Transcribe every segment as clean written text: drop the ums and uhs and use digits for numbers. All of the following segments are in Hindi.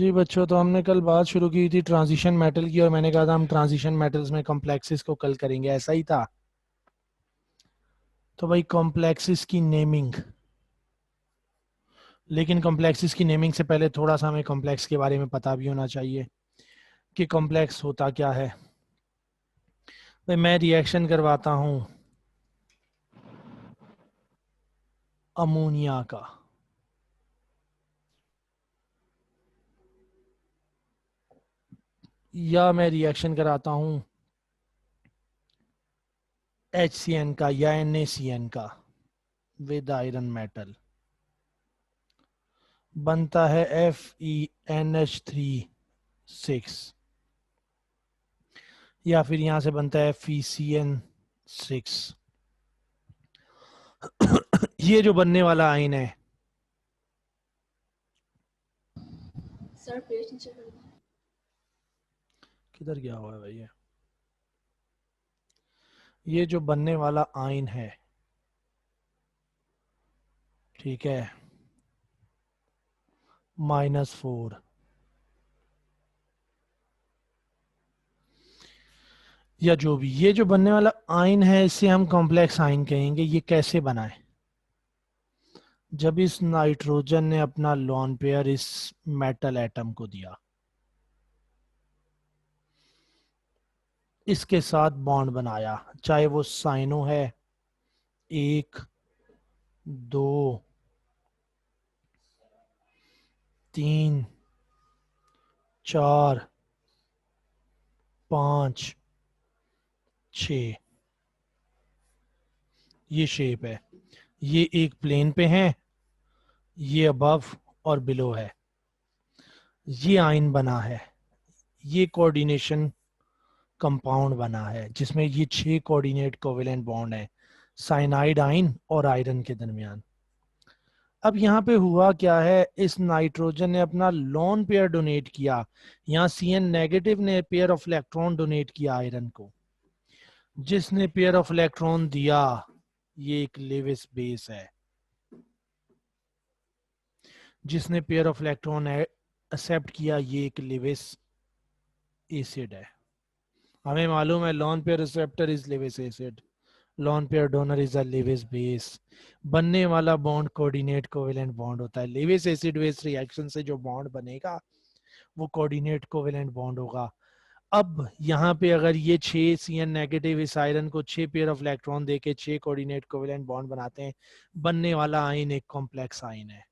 जी बच्चों, तो हमने कल बात शुरू की थी ट्रांजिशन मेटल की, और मैंने कहा था हम ट्रांजिशन मेटल्स में कॉम्प्लेक्सेस को कल करेंगे, ऐसा ही था। तो भाई कॉम्प्लेक्सेस की नेमिंग, लेकिन कॉम्प्लेक्सेस की नेमिंग से पहले थोड़ा सा हमें कॉम्प्लेक्स के बारे में पता भी होना चाहिए कि कॉम्प्लेक्स होता क्या है। भाई मैं रिएक्शन करवाता हूँ अमोनिया का, या मैं रिएक्शन कराता हूँ HCN का या NaCN का विद आयरन मेटल, बनता है FeNH3 6, या फिर यहां से बनता है FeCN 6। ये जो बनने वाला आयन है, सर पेज नीचे कर दो। किधर गया हुआ है भाई ये जो बनने वाला आयन है, ठीक है, -4, या जो भी ये जो बनने वाला आयन है, इसे हम कॉम्प्लेक्स आयन कहेंगे। ये कैसे बना है? जब इस नाइट्रोजन ने अपना लोन पेयर इस मेटल एटम को दिया, इसके साथ बॉन्ड बनाया, चाहे वो साइनो है 1 2 3 4 5 6, ये शेप है, ये एक प्लेन पे है, ये अबव और बिलो है, ये आयन बना है, ये कोऑर्डिनेशन कंपाउंड बना है जिसमें ये 6 कोऑर्डिनेट कोवेलेंट बॉन्ड है साइनाइड आयन और आयरन के दरमियान। अब यहाँ पे हुआ क्या है, इस नाइट्रोजन ने अपना लोन पेयर डोनेट किया, यहाँ CN नेगेटिव ने पेयर ऑफ इलेक्ट्रॉन डोनेट किया आयरन को। जिसने पेयर ऑफ इलेक्ट्रॉन दिया, ये एक लेविस बेस है। जिसने पेयर ऑफ इलेक्ट्रॉन एक्सेप्ट किया, ये एक लेविस एसिड है। हमें मालूम है lone pair receptor is Lewis acid, lone pair donor is a Lewis base. बनने वाला बॉन्ड कोऑर्डिनेट कोवेलेंट बॉन्ड होता है। लेविस एसिड बेस रिएक्शन से जो बॉन्ड बनेगा वो कोऑर्डिनेट कोवेलेंट बॉन्ड होगा। अब यहाँ पे अगर ये 6 CN नेगेटिव इस आयरन को 6 पेयर ऑफ इलेक्ट्रॉन देके 6 कोऑर्डिनेट कोवेलेंट बॉन्ड बनाते हैं, बनने वाला आयन एक कॉम्प्लेक्स आयन है।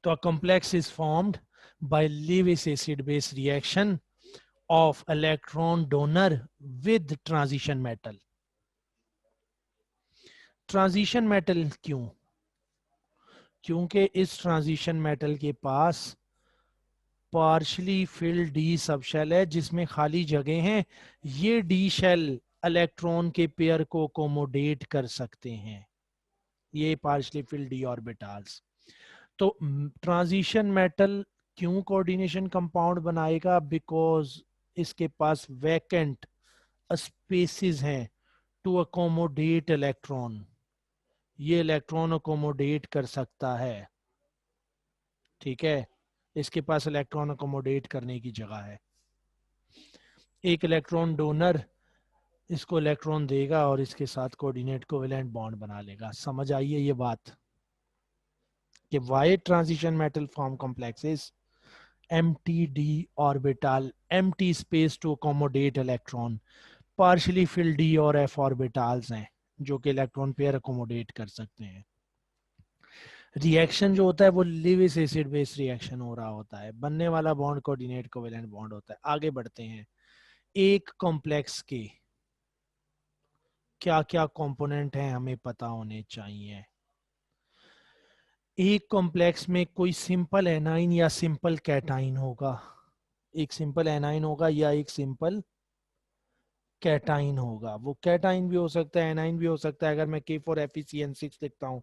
तो a complex is formed by Lewis acid base reaction of electron donor with transition metal. Transition metal क्यों? क्योंकि इस ट्रांजिशन मेटल के पास partially filled D sub shell है जिसमें खाली जगह हैं। ये डी शेल इलेक्ट्रॉन के पेयर को अकोमोडेट कर सकते हैं, ये पार्शली फिल्ड डी ऑर्बिटल्स। तो ट्रांजिशन मेटल क्यों कोऑर्डिनेशन कंपाउंड बनाएगा? बिकॉज इसके पास वैकेंट स्पेसिस हैं टू अकोमोडेट इलेक्ट्रॉन, ये इलेक्ट्रॉन अकोमोडेट कर सकता है, ठीक है, इसके पास इलेक्ट्रॉन अकोमोडेट करने की जगह है। एक इलेक्ट्रॉन डोनर इसको इलेक्ट्रॉन देगा और इसके साथ कोऑर्डिनेट कोवेलेंट बॉन्ड बना लेगा। समझ आई है ये बात कि why transition metal form complexes? empty d orbital, empty space to accommodate electron, partially filled d और f orbitals हैं जो कि इलेक्ट्रॉन पेयर अकोमोडेट कर सकते हैं। रिएक्शन जो होता है वो लिविस एसिड बेस रिएक्शन हो रहा होता है, बनने वाला बॉन्ड कोऑर्डिनेट कोवेलेंट बॉन्ड होता है। आगे बढ़ते हैं, एक कॉम्प्लेक्स के क्या क्या कंपोनेंट हैं हमें पता होने चाहिए। एक कॉम्प्लेक्स में कोई सिंपल एनाइन या सिंपल कैटाइन होगा, एक सिंपल एनाइन होगा या एक सिंपल कैटाइन होगा। वो कैटाइन भी हो सकता है, एनाइन भी हो सकता है। अगर मैं K4FeCN6 लिखता हूं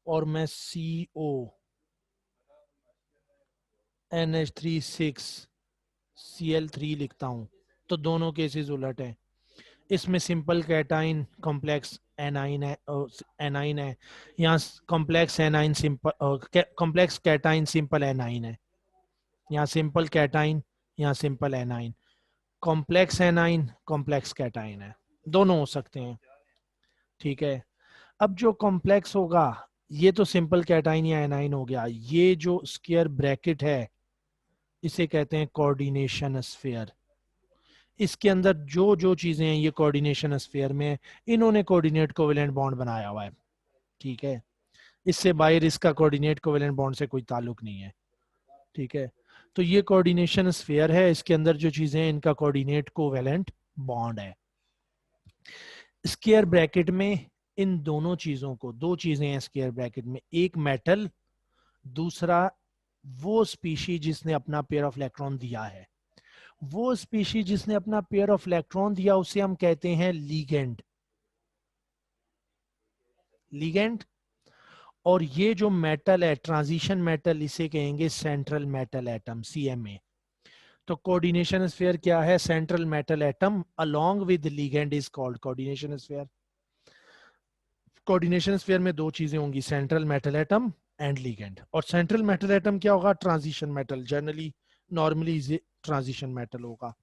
और मैं CONH3 6Cl3 लिखता हूं, तो दोनों केसेस उलट हैं। इसमें सिंपल कैटाइन कॉम्प्लेक्स एनाइन है, एनाइन है। यहाँ complex A9 simple, complex cation simple A9 है। यहाँ सिंपल कैटाइन, यहाँ simple A9, complex A9, complex cation है, दोनों हो सकते हैं। ठीक है, अब जो कॉम्प्लेक्स होगा ये तो सिंपल कैटाइन या एनाइन हो गया, ये जो स्क्वायर ब्रैकेट है इसे कहते हैं कोऑर्डिनेशन स्फीयर। इसके अंदर जो जो चीजें हैं ये कोऑर्डिनेशन स्फीयर में है, इन्होंने कोऑर्डिनेट कोवेलेंट बॉन्ड बनाया हुआ है। ठीक है, इससे बाहर इसका कोऑर्डिनेट कोवेलेंट बॉन्ड से कोई ताल्लुक नहीं है। ठीक है, तो ये कोऑर्डिनेशन स्फीयर है, इसके अंदर जो चीजें हैं इनका कोऑर्डिनेट कोवेलेंट बॉन्ड है। स्क्वायर ब्रैकेट में इन दोनों चीजों को, दो चीजें हैं स्क्वायर ब्रैकेट में, एक मेटल, दूसरा वो स्पीशी जिसने अपना पेयर ऑफ इलेक्ट्रॉन दिया है। वो स्पीशी जिसने अपना पेयर ऑफ इलेक्ट्रॉन दिया उसे हम कहते हैं लीगेंड। लीगेंड। और ये जो मेटल है ट्रांजिशन मेटल, इसे कहेंगे सेंट्रल मेटल एटम, सीएमए। तो कोऑर्डिनेशन स्फीयर क्या है? Central metal atom along with ligand is called coordination sphere. Coordination sphere में दो चीजें होंगी, central metal atom and ligand. और सेंट्रल मेटल एटम क्या होगा? Transition metal, generally normally transition metal होगा।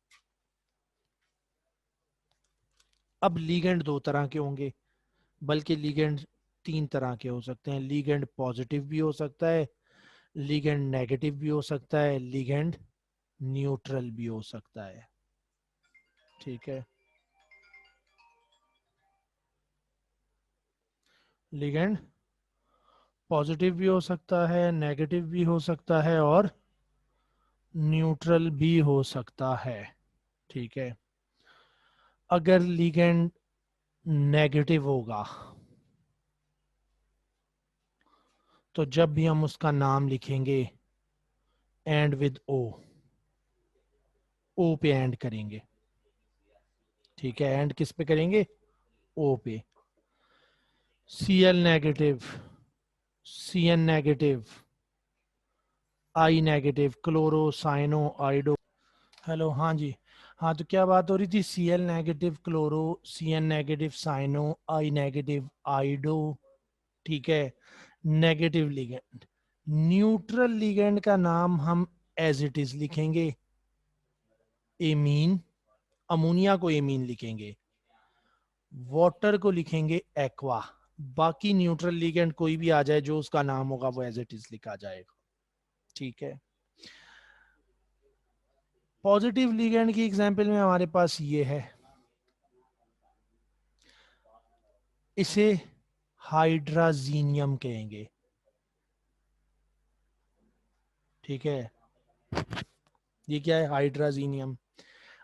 अब लीगेंड दो तरह के होंगे, बल्कि लीगेंड तीन तरह के हो सकते हैं। लीगेंड पॉजिटिव भी हो सकता है, लीगेंड नेगेटिव भी हो सकता है, लीगेंड न्यूट्रल भी हो सकता है। ठीक है, लिगेंड पॉजिटिव भी हो सकता है, नेगेटिव भी हो सकता है और न्यूट्रल भी हो सकता है। ठीक है, अगर लिगेंड नेगेटिव होगा तो जब भी हम उसका नाम लिखेंगे एंड विद ओ पे एंड करेंगे। ठीक है, एंड किस पे करेंगे? ओ पे। Cl नेगेटिव, Cn नेगेटिव, आई नेगेटिव, क्लोरो, साइनो, आइडो। हेलो, हाँ जी। हाँ, तो क्या बात हो रही थी? Cl negative, chloro, Cn negative, cyano, I negative, iodo. ठीक है, नेगेटिव लिगेंड। न्यूट्रल लिगेंड का नाम हम एज इट इज लिखेंगे, एमीन। अमोनिया को एमीन लिखेंगे, वाटर को लिखेंगे एक्वा। बाकी न्यूट्रल लिगेंड कोई भी आ जाए जो उसका नाम होगा वो एज इट इज लिखा जाएगा। ठीक है, पॉजिटिव लिगेंड की एग्जांपल में हमारे पास ये है, इसे हाइड्राजीनियम कहेंगे। ठीक है, ये क्या है? हाइड्राजीनियम।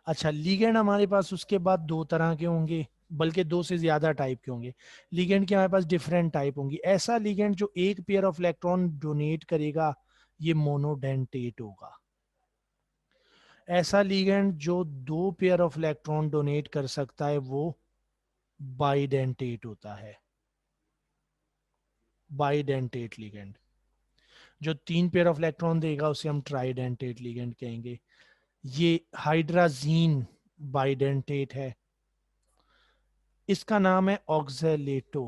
अच्छा, लिगेंड हमारे पास उसके बाद दो तरह के होंगे, बल्कि दो से ज्यादा टाइप के होंगे। लिगेंड के हमारे पास डिफरेंट टाइप होंगी। ऐसा लिगेंड जो एक पेयर ऑफ इलेक्ट्रॉन डोनेट करेगा ये मोनोडेंटेट होगा। ऐसा लिगेंड जो दो पेयर ऑफ इलेक्ट्रॉन डोनेट कर सकता है वो बाइडेंटेट होता है। Bidentate ligand. जो तीन पेयर ऑफ इलेक्ट्रॉन देगा उसे हम ट्राइडेंटेट लिगेंड कहेंगे। ये हाइड्राजीन बाइडेंटेट है, इसका नाम है ऑक्जेलेटो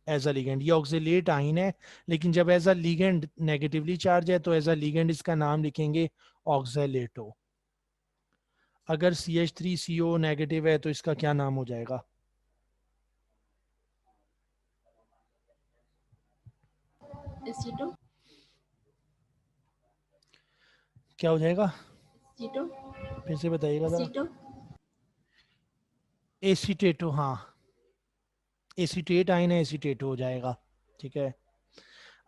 एज अ लिगेंड। ये ऑक्जेलेट आइन है, लेकिन जब as a ligand negatively charge है तो एज अ लिगेंड इसका नाम लिखेंगे ऑक्जेलेटो। अगर CH3CO नेगेटिव है तो इसका क्या नाम हो जाएगा? एसीटो। क्या हो जाएगा? एसीटो। फिर से बताइएगा जरा। एसीटो। एसीटेटो, हाँ, एसीटेट आइन है, एसीटेटो हो जाएगा। ठीक है,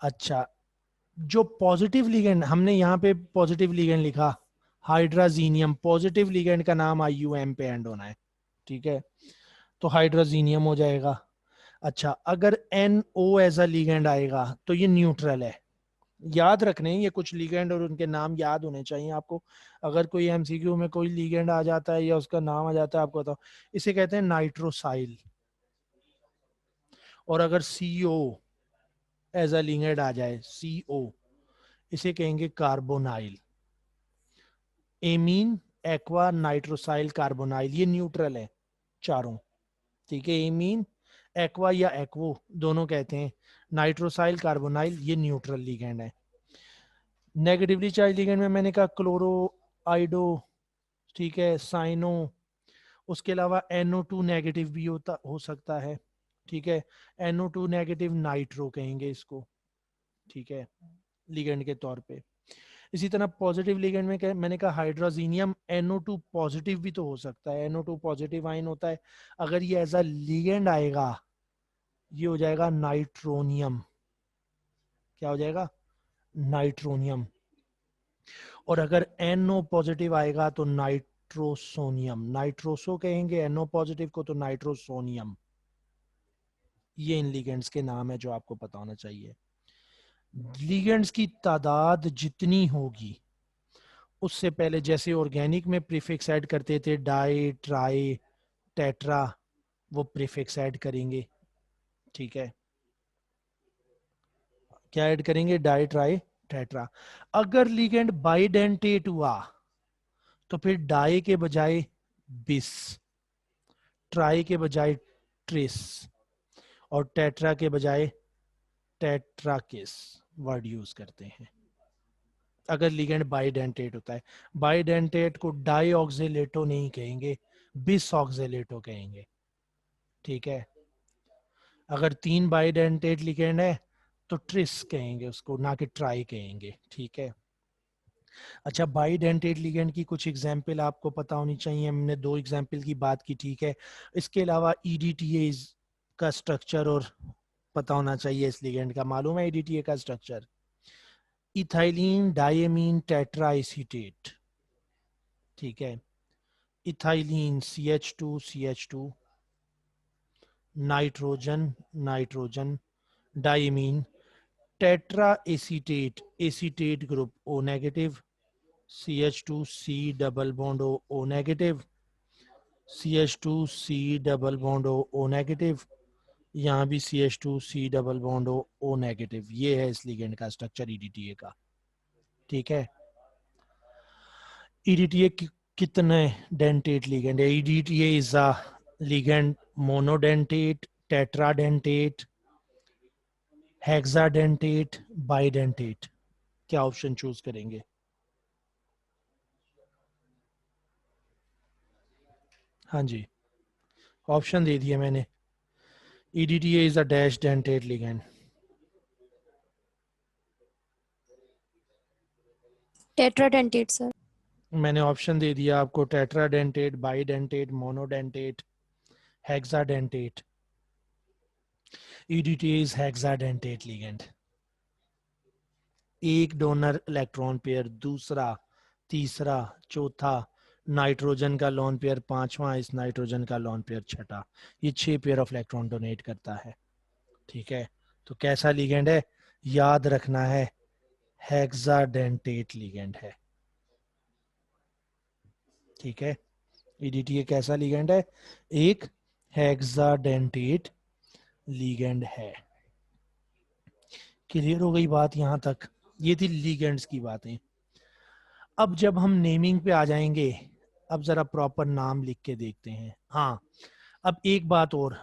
अच्छा, जो पॉजिटिव लिगेंड हमने यहाँ पे पॉजिटिव लिगेंड लिखा हाइड्राजीनियम, पॉजिटिव लिगेंड का नाम IUM पे एंड होना है। ठीक है, तो हाइड्राजीनियम हो जाएगा। अच्छा, अगर NO एज अ लिगेंड आएगा तो ये न्यूट्रल है। याद रखने ये कुछ लिगेंड और उनके नाम याद होने चाहिए आपको। अगर कोई MCQ में कोई लिगेंड आ जाता है या उसका नाम आ जाता है आपको बताओ, इसे कहते हैं नाइट्रोसाइल। और अगर CO एज अ लिगेंड आ जाए, CO, इसे कहेंगे कार्बोनाइल। एमीन, एक्वा, नाइट्रोसाइल, कार्बोनाइल, ये न्यूट्रल है चारों। ठीक है, एमीन, एक्वा या एक्वो दोनों कहते हैं। नाइट्रोसाइल, कार्बोनाइल, ये न्यूट्रल लिगेंड है। नेगेटिवली चार्ज लिगेंड में मैंने कहा क्लोरो, आइडो, ठीक है, साइनो, उसके अलावा NO2 नेगेटिव भी हो सकता है, ठीक है, NO2 नेगेटिव नाइट्रो कहेंगे इसको, ठीक है, लिगेंड के तौर पे। इसी तरह पॉजिटिव लिगेंड में मैंने कहा हाइड्रोजीनियम NO2 पॉजिटिव भी तो हो सकता है, NO2 पॉजिटिव आयन होता है, अगर ये एज अ लिगेंड आएगा ये हो जाएगा नाइट्रोनियम, क्या हो जाएगा, नाइट्रोनियम। और अगर NO पॉजिटिव आएगा तो नाइट्रोसोनियम, नाइट्रोसो कहेंगे NO पॉजिटिव को, तो नाइट्रोसोनियम। ये इन लिगेंड्स के नाम है जो आपको पता होना चाहिए। लिगेंड्स की तादाद जितनी होगी, उससे पहले जैसे ऑर्गेनिक में प्रीफिक्स ऐड करते थे डाई, ट्राई, टेट्रा, वो प्रीफिक्स ऐड करेंगे, ठीक है, क्या ऐड करेंगे, डाई, ट्राई, टेट्रा। अगर लिगेंड बाइडेंटेट हुआ तो फिर डाई के बजाय बिस, ट्राई के बजाय ट्रिस, और टेट्रा के बजाय टेट्राकिस वर्ड यूज करते हैं अगर लिगेंड बाइडेंटेट होता है। बाइडेंटेट को डाई ऑक्सिलेटो नहीं कहेंगे, बिस ऑक्सिलेटो कहेंगे, ठीक है। अगर 3 बाइडेंटेट लिगेंड है तो ट्रिस कहेंगे उसको, ना कि ट्राई कहेंगे, ठीक है। अच्छा, बाइडेंटेट लिगेंड की कुछ एग्जाम्पल आपको पता होनी चाहिए, हमने 2 एग्जाम्पल की बात की, ठीक है। इसके अलावा EDTA का स्ट्रक्चर और पता होना चाहिए इस लिगेंड का। मालूम है EDTA का structure, ethylene diamine tetra acetate, ठीक है, ethylene CH2 nitrogen, nitrogen, diamine, tetra acetate, acetate group O negative, CH2C double bond O negative, CH2C double bond O negative, यहाँ भी CH2C double bond O negative. ये है इस लिगेंड का स्ट्रक्चर EDTA का, ठीक है। EDTA कितने डेंटेट लिगेंड है? EDTA is a ligand monodentate, tetradentate, hexadentate, bidentate. क्या ऑप्शन चूज करेंगे? हाँ जी, ऑप्शन दे दिए मैंने। EDTA is a dash dentate ligand. Tetradentate sir. मैंने ऑप्शन दे दिया आपको, tetradentate, bidentate, monodentate, hexadentate. EDTA is hexadentate ligand. एक डोनर इलेक्ट्रॉन पेयर, दूसरा, तीसरा, चौथा, नाइट्रोजन का लोन पेयर पांचवा, इस नाइट्रोजन का लोन पेयर छठा, ये 6 पेयर ऑफ इलेक्ट्रॉन डोनेट करता है, ठीक है। तो कैसा लिगेंड है? याद रखना है, हेक्साडेंटेट लिगेंड है, ठीक है। EDTA कैसा लिगेंड है? एक हेक्साडेंटेट लिगेंड है। क्लियर हो गई बात यहां तक? ये थी लिगेंड्स की बातें। अब जब हम नेमिंग पे आ जाएंगे, अब जरा प्रॉपर नाम लिख के देखते हैं। हाँ, अब एक बात और,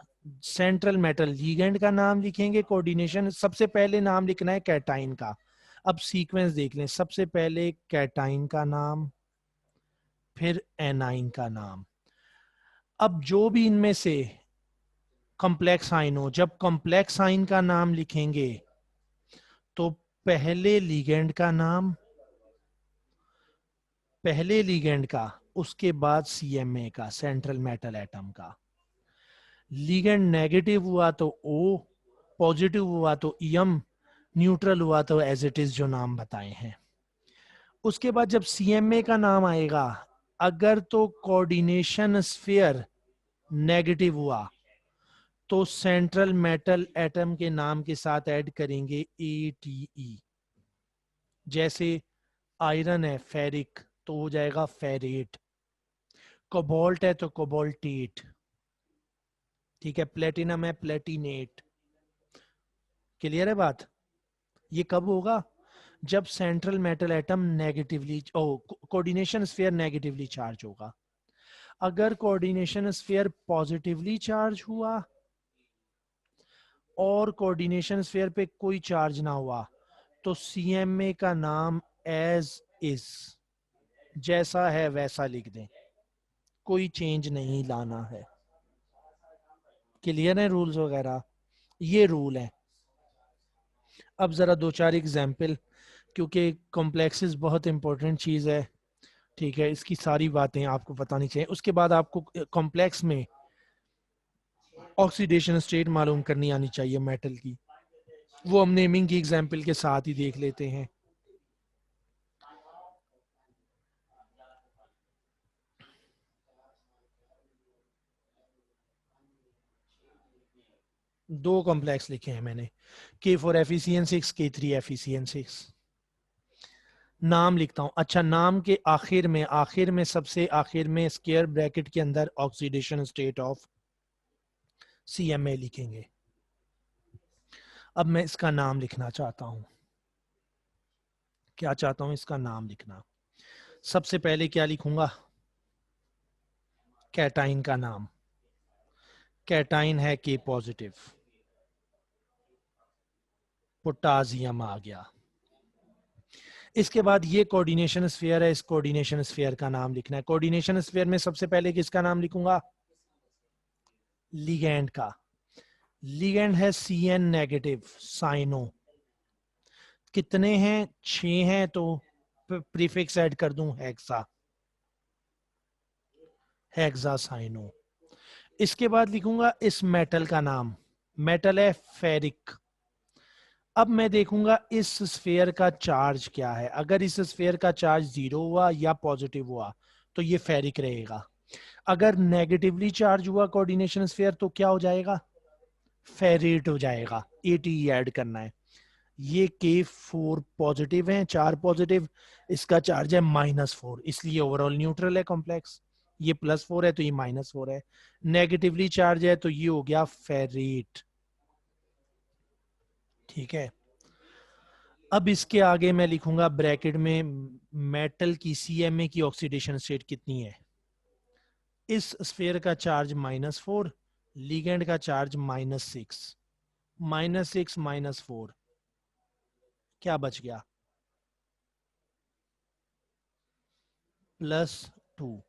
सेंट्रल मेटल लिगेंड का नाम लिखेंगे, कोऑर्डिनेशन सबसे पहले नाम लिखना है कैटाइन का। अब सीक्वेंस देख लें, सबसे पहले कैटाइन का नाम, फिर एनाइन का नाम। अब जो भी इनमें से कॉम्प्लेक्स आइन हो, जब कॉम्प्लेक्स आइन का नाम लिखेंगे तो पहले लिगेंड का नाम, पहले लिगेंड का, उसके बाद CMA का, सेंट्रल मेटल एटम का। लिगेंड नेगेटिव हुआ तो O, पॉजिटिव हुआ तो EM, न्यूट्रल हुआ तो एज इट इज जो नाम बताए हैं। उसके बाद जब CMA का नाम आएगा, अगर तो कोऑर्डिनेशन स्फीयर नेगेटिव हुआ तो सेंट्रल मेटल एटम के नाम के साथ ऐड करेंगे ATE। जैसे आयरन है फेरिक, तो हो जाएगा फेरेट, कोबाल्ट है तो कोबाल्टेट, ठीक है, प्लेटिनम है प्लेटिनेट। क्लियर है बात? ये कब होगा? जब central metal atom negatively, coordination sphere negatively charge होगा। अगर कोऑर्डिनेशन स्फीयर पॉजिटिवली चार्ज हुआ और कोऑर्डिनेशन स्फीयर पे कोई चार्ज ना हुआ तो CMA का नाम एज इज, जैसा है वैसा लिख दें, कोई चेंज नहीं लाना है। क्लियर है रूल्स वगैरह? ये रूल है। अब जरा दो चार एग्जाम्पल, क्योंकि कॉम्प्लेक्सेस बहुत इंपॉर्टेंट चीज है, ठीक है, इसकी सारी बातें आपको बतानी चाहिए। उसके बाद आपको कॉम्प्लेक्स में ऑक्सीडेशन स्टेट मालूम करनी आनी चाहिए मेटल की, वो हम नेमिंग की एग्जाम्पल के साथ ही देख लेते हैं। दो कॉम्प्लेक्स लिखे हैं मैंने, K4FeCN6, K3FeCN6। नाम लिखता हूं। अच्छा, नाम के आखिर में सबसे आखिर में स्क्वायर ब्रैकेट के अंदर ऑक्सीडेशन स्टेट ऑफ CMA लिखेंगे। अब मैं इसका नाम लिखना चाहता हूं। क्या चाहता हूं? इसका नाम लिखना। सबसे पहले क्या लिखूंगा? कैटाइन का नाम। कैटाइन है K पॉजिटिव, पोटासियम आ गया। इसके बाद ये कोऑर्डिनेशन स्फीयर है, इस कोऑर्डिनेशन स्फीयर का नाम लिखना है। कोऑर्डिनेशन स्फीयर में सबसे पहले किसका नाम लिखूंगा? लिगेंड का। लिगेंड है CN नेगेटिव, साइनो। कितने हैं? 6 हैं, तो प्रीफिक्स ऐड कर दूं हेक्सा, हेक्सा साइनो। इसके बाद लिखूंगा इस मेटल का नाम। मेटल है फेरिक। अब मैं देखूंगा इस स्फीयर का चार्ज क्या है। अगर इस स्फीयर का चार्ज 0 हुआ या पॉजिटिव हुआ तो ये फेरिक रहेगा। अगर नेगेटिवली चार्ज हुआ कोऑर्डिनेशन स्फीयर तो क्या हो जाएगा? फेरेट हो जाएगा। ATE ऐड करना है। ये K4 पॉजिटिव है, 4 पॉजिटिव, इसका चार्ज है -4, इसलिए ओवरऑल न्यूट्रल है कॉम्प्लेक्स। ये +4 है तो ये -4 है। नेगेटिवली चार्ज है तो ये हो गया फेरेट। ठीक है। अब इसके आगे मैं लिखूंगा ब्रैकेट में मेटल की CMA की ऑक्सीडेशन स्टेट कितनी है। इस स्फीयर का चार्ज -4, लिगेंड का चार्ज -6, -6 -4 क्या बच गया? +2।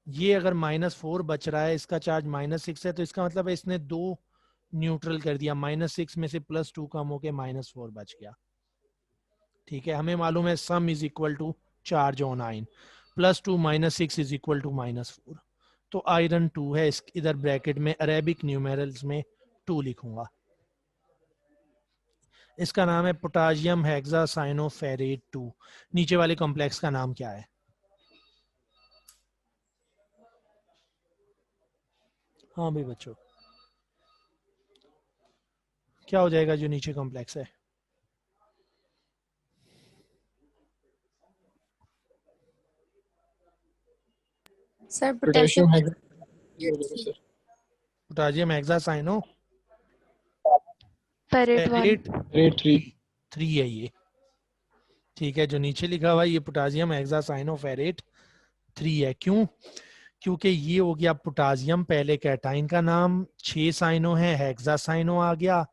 ये अगर -4 बच रहा है, इसका चार्ज -6 है, तो इसका मतलब है इसने 2 न्यूट्रल कर दिया। -6 में से +2 कम होके -4 बच गया। ठीक है, हमें मालूम है sum is equal to charge on ion, +2 -6 is equal to -4। तो आयरन 2 है। इधर ब्रैकेट में अरेबिक न्यूमेरल्स में 2 लिखूंगा। इसका नाम है पोटासियम हेक्सासाइनोफेरेट 2। नीचे वाले कॉम्प्लेक्स का नाम क्या है? हाँ भाई बच्चों, क्या हो जाएगा जो नीचे कॉम्प्लेक्स है? सर पोटेशियम पोटेशियम है ये हो जाएगा sir. Potassium hexacyano ferrate 1। Ferrate rate 3 3 है ये। ठीक है, जो नीचे लिखा हुआ है ये पोटासियम हेक्सासाइनोफेरेट 3 है। क्यों? क्योंकि ये हो गया पोटासियम, पहले कैटाइन का नाम, 6 साइनो है, हेक्सासाइनो आ गया।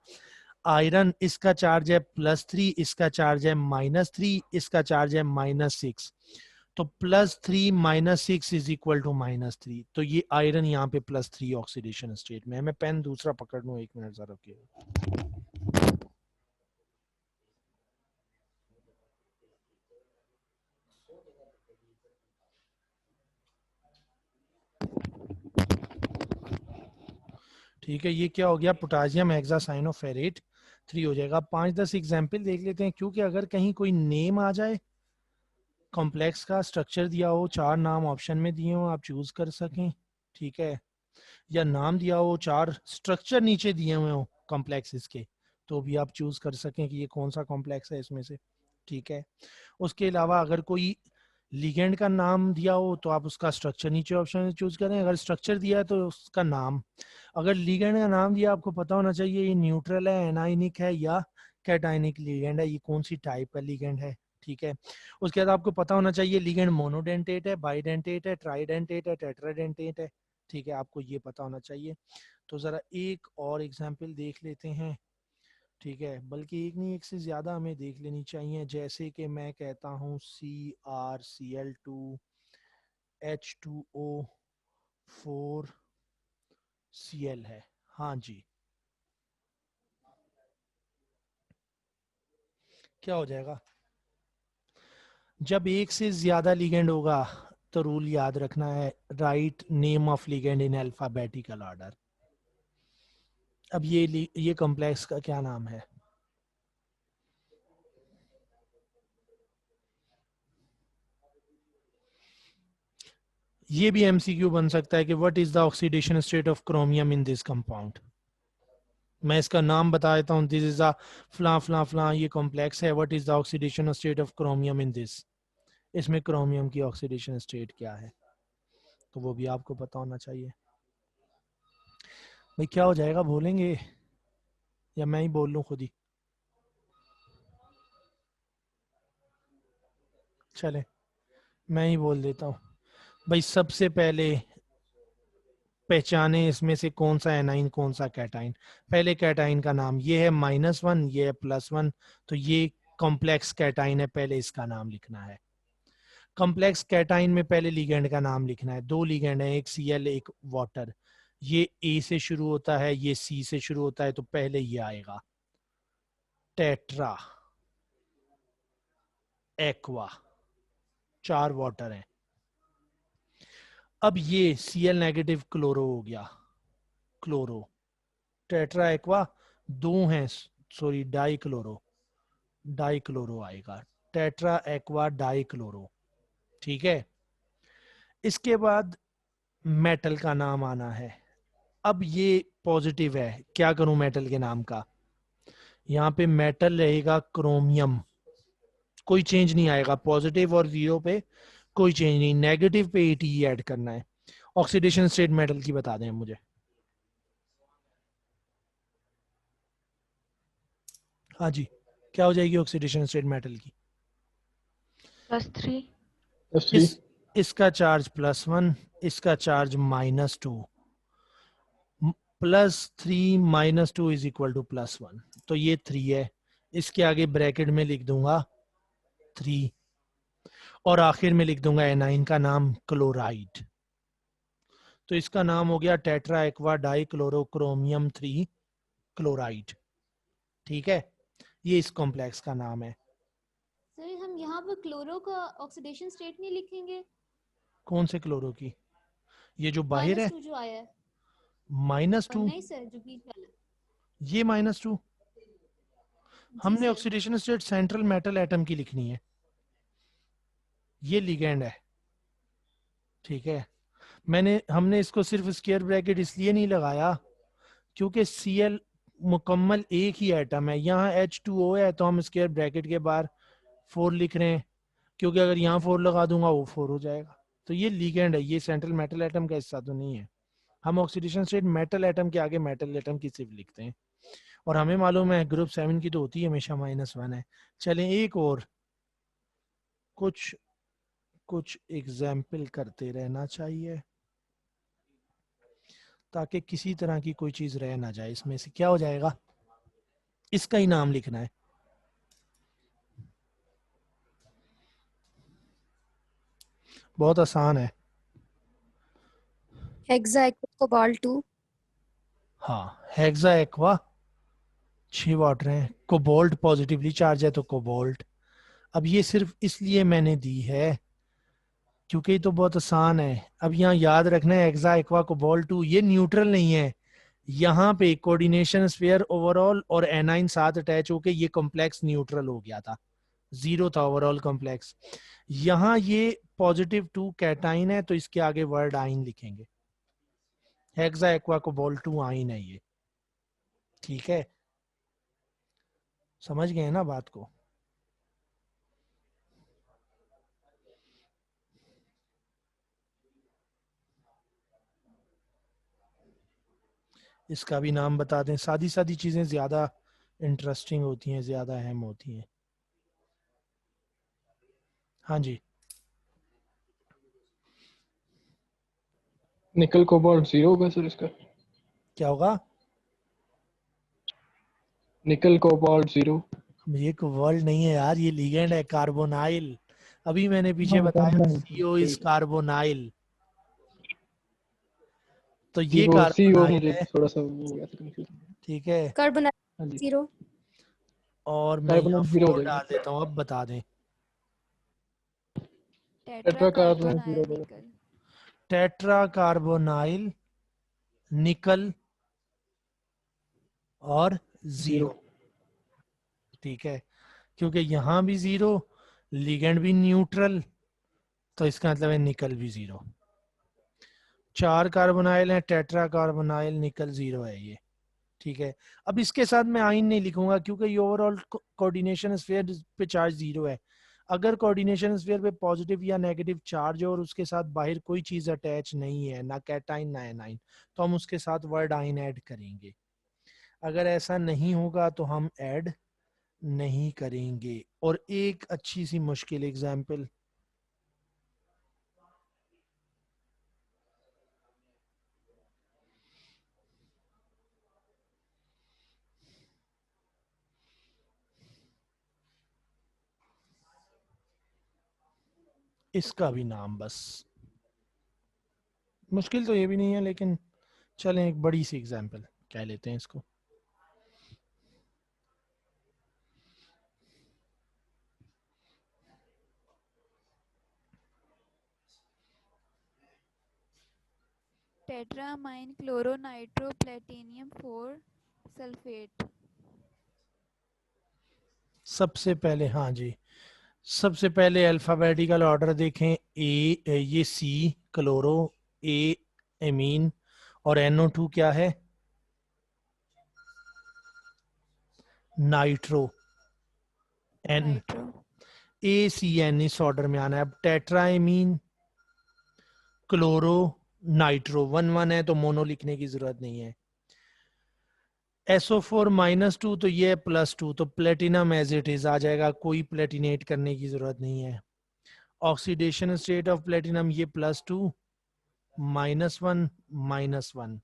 आयरन, इसका चार्ज है +3, इसका चार्ज है -3, इसका चार्ज है -6। तो +3 -6 इज इक्वल टू -3। तो ये आयरन यहाँ पे +3 ऑक्सीडेशन स्टेट में है। मैं पेन दूसरा पकड़ लूँ, 1 मिनट जरा रुकिए। ठीक है, ये क्या हो गया? पोटासियम हेक्सासाइनोफेरेट 3 हो जाएगा। 5-10 एग्जाम्पल देख लेते हैं, क्योंकि अगर कहीं कोई नेम आ जाए कॉम्प्लेक्स का, स्ट्रक्चर दिया हो, 4 नाम ऑप्शन में दिए हो, आप चूज कर सकें। ठीक है, या नाम दिया हो, 4 स्ट्रक्चर नीचे दिए हुए हो कॉम्प्लेक्सेस के, तो भी आप चूज कर सकें कि ये कौन सा कॉम्प्लेक्स है इसमें से। ठीक है, उसके अलावा अगर कोई लिगेंड का नाम दिया हो तो आप उसका स्ट्रक्चर नीचे ऑप्शन में चूज करें। अगर स्ट्रक्चर दिया है तो उसका नाम। अगर लिगेंड का नाम दिया, आपको पता होना चाहिए ये न्यूट्रल है, एनाइनिक है या कैटाइनिक लिगेंड है, ये कौन सी टाइप का लिगेंड है। ठीक है, उसके बाद आपको पता होना चाहिए लिगेंड मोनोडेंटेट है, बाइडेंटेट है, ट्राइडेंटेट है, टेट्राडेंटेट है। ठीक है, आपको ये पता होना चाहिए। तो जरा एक और एग्जाम्पल देख लेते हैं। ठीक है, बल्कि एक नहीं एक से ज़्यादा हमें देख लेनी चाहिए। जैसे कि मैं कहता हूँ CrCl2 H2O4Cl है। हाँ जी, क्या हो जाएगा? जब एक से ज्यादा लिगेंड होगा तो रूल याद रखना है, write name of ligand in alphabetical order. अब ये कॉम्प्लेक्स का क्या नाम है? ये भी एमसीक्यू बन सकता है कि what is the oxidation state of chromium in this compound. मैं इसका नाम बता देता हूँ, दिस इज अ फ्ला फ्ला फ्ला, ये कॉम्प्लेक्स है। What is the oxidation state of chromium in this, इसमें क्रोमियम की ऑक्सीडेशन स्टेट क्या है, तो वो भी आपको पता होना चाहिए। भाई क्या हो जाएगा, बोलेंगे या मैं ही बोल लूँ खुद ही? चले मैं ही बोल देता हूँ। भाई सबसे पहले पहचाने इसमें से कौन सा एनाइन कौन सा कैटाइन। पहले कैटाइन का नाम, ये है -1, ये है +1, तो ये कॉम्प्लेक्स कैटाइन है, पहले इसका नाम लिखना है। कॉम्प्लेक्स कैटाइन में पहले लिगेंड का नाम लिखना है। दो लिगेंड है, एक Cl एक वाटर। ये A से शुरू होता है, ये C से शुरू होता है, तो पहले ये आएगा टेट्रा एक्वा, 4 वाटर हैं। अब ये Cl नेगेटिव क्लोरो हो गया, क्लोरो। टेट्रा एक्वा 2 हैं, sorry die chloro, die chloro आएगा, टेट्रा एक्वा डाई क्लोरो। ठीक है, इसके बाद मेटल का नाम आना है। अब ये पॉजिटिव है, क्या करूं मेटल के नाम का? यहाँ पे मेटल रहेगा क्रोमियम, कोई चेंज नहीं आएगा, पॉजिटिव और 0 पे कोई चेंज नहीं, नेगेटिव पे ATE ऐड करना है। ऑक्सीडेशन स्टेट मेटल की बता दें मुझे। हाँ जी, क्या हो जाएगी ऑक्सीडेशन स्टेट मेटल की? +3। +3। इस इसका चार्ज +1, इसका चार्ज -2, +3 -2 इज इक्वल टू +1, तो ये 3 है। इसके आगे ब्रैकेट में लिख दूंगा 3, और आखिर में लिख दूंगा एनाइन का नाम क्लोराइड। तो इसका नाम हो गया टेट्रा एक्वा डाई क्लोरोक्रोमियम 3 क्लोराइड। ठीक है, ये इस कॉम्प्लेक्स का नाम है। सर हम यहाँ पर क्लोरो का ऑक्सीडेशन स्टेट नहीं लिखेंगे? कौन से क्लोरो की? ये जो बाहर है -2 जो आया है। -2, नहीं सर, जो बीच वाला। ये -2। जी हमने sir. Oxidation state central metal atom की लिखनी है, ये लिगेंड है। ठीक है, हमने इसको सिर्फ स्क्वायर ब्रैकेट इसलिए नहीं लगाया क्योंकि Cl मुकम्मल एक ही एटम है, यहाँ H2O है, तो हम स्क्वायर ब्रैकेट के बाहर 4 लिख रहे हैं, क्योंकि अगर यहाँ 4 लगा दूंगा वो 4 हो जाएगा। तो ये लिगेंड है, ये सेंट्रल मेटल एटम का हिस्सा तो नहीं है। हम ऑक्सीडेशन स्टेट मेटल एटम के आगे मेटल एटम की सिर्फ लिखते हैं, और हमें मालूम है ग्रुप 7 की तो होती है हमेशा -1 है। चलें एक और, कुछ कुछ एग्जाम्पल करते रहना चाहिए ताकि किसी तरह की कोई चीज रह ना जाए। इसमें से क्या हो जाएगा, इसका ही नाम लिखना है। बहुत आसान है। Hexa cobalt 2। हाँ, हेक्सा एक्वा 6 वाटर हैं, कोबाल्ट पॉजिटिवली चार्ज है तो कोबाल्ट। अब ये सिर्फ इसलिए मैंने दी है क्योंकि ये तो बहुत आसान है। अब यहाँ याद रखना है हेक्सा एक्वा कोबाल्ट 2 ये न्यूट्रल नहीं है। यहाँ पे कोऑर्डिनेशन स्फीयर ओवरऑल और एनाइन साथ अटैच होके ये कॉम्प्लेक्स न्यूट्रल हो गया था, 0 था ओवरऑल कॉम्प्लेक्स। यहाँ ये +2 कैटाइन है, तो इसके आगे वर्ड आइन लिखेंगे। हेक्सा एक्वा कोबाल्ट 2 आइन है ये। ठीक है, समझ गए ना बात को? इसका भी नाम बता दें, सादी सादी चीजें ज्यादा इंटरेस्टिंग होती हैं, ज्यादा अहम होती हैं। हाँ जी, निकल कोबाल्ट 0 होगा सर इसका। क्या होगा? Nickel cobalt 0। ये वर्ल्ड नहीं है यार, ये लिगेंड है, कार्बोनाइल। अभी मैंने पीछे हाँ बताया कार्बन CO इज कार्बोनाइल, तो जी, ये वो सी वो कार्बोनाइल मुझे है। थोड़ा सा वो हो गया था कंफ्यूजन। ठीक है, कार्बन हाँ जी, 0। और मैं यहाँ कार्बोनेट 0 हो 4 जाएगा। डाल देता हूँ, अब बता दें। टेट्रा कार्बोनेट 0 टेट्राकार्बोनाइल हो जाएगा। निकल। टेट्रा कार्बोनाइल निकल और 0। 0। ठीक है, क्योंकि यहाँ भी 0, लिगेंड भी न्यूट्रल, तो इसका मतलब है निकल भी 0। 4 कार्बोनाइल है, टेट्रा कार्बोनाइल, निकल 0 है ये। ठीक है, अब इसके साथ मैं आइन नहीं लिखूंगा क्योंकि ये ओवरऑल कोऑर्डिनेशन स्फीयर पे चार्ज 0 है। अगर कोऑर्डिनेशन स्फीयर पे पॉजिटिव या नेगेटिव चार्ज है और उसके साथ बाहर कोई चीज अटैच नहीं है, ना कैटाइन ना एनाइन, तो हम उसके साथ वर्ड आइन ऐड करेंगे। अगर ऐसा नहीं होगा तो हम ऐड नहीं करेंगे। और एक अच्छी सी मुश्किल एग्जाम्पल, इसका भी नाम बस, मुश्किल तो ये भी नहीं है लेकिन चलें एक बड़ी सी एग्जाम्पल कह लेते हैं इसको। टेट्रामाइन क्लोरो नाइट्रो प्लेटिनियम 4 सल्फेट। सबसे पहले, हाँ जी, सबसे पहले अल्फाबेटिकल ऑर्डर देखें। ये सी क्लोरो, ए एमीन, और NO2 क्या है, नाइट्रो, एन नाइट्रो। ACN इस ऑर्डर में आना है। अब टेट्राएमीन, क्लोरो, नाइट्रो, 1 1 है तो मोनो लिखने की जरूरत नहीं है। SO4 -2 तो ये +2, तो प्लेटिनम एज इट इज आ जाएगा, कोई प्लेटिनेट करने की जरूरत नहीं है। ऑक्सीडेशन स्टेट ऑफ प्लेटिनम ये +2 -1 -1,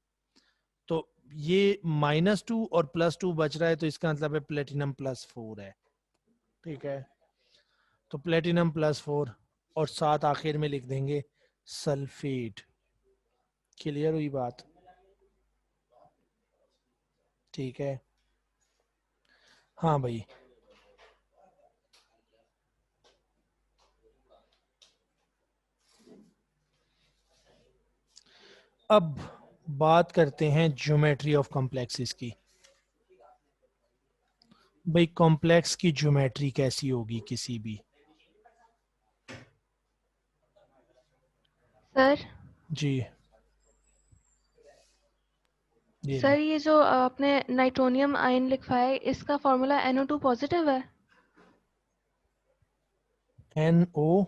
तो ये -2 और +2 बच रहा है, तो इसका मतलब है प्लेटिनम +4 है। ठीक है, तो प्लेटिनम +4 और साथ आखिर में लिख देंगे सल्फेट। क्लियर हुई बात? ठीक है, हाँ भाई। अब बात करते हैं ज्योमेट्री ऑफ कॉम्प्लेक्सेस की। भाई कॉम्प्लेक्स की ज्योमेट्री कैसी होगी किसी भी? सर जी, ये सर ये जो आपने नाइट्रोनियम आयन लिखवाया है, इसका फॉर्मूला NO2 पॉजिटिव है। NO,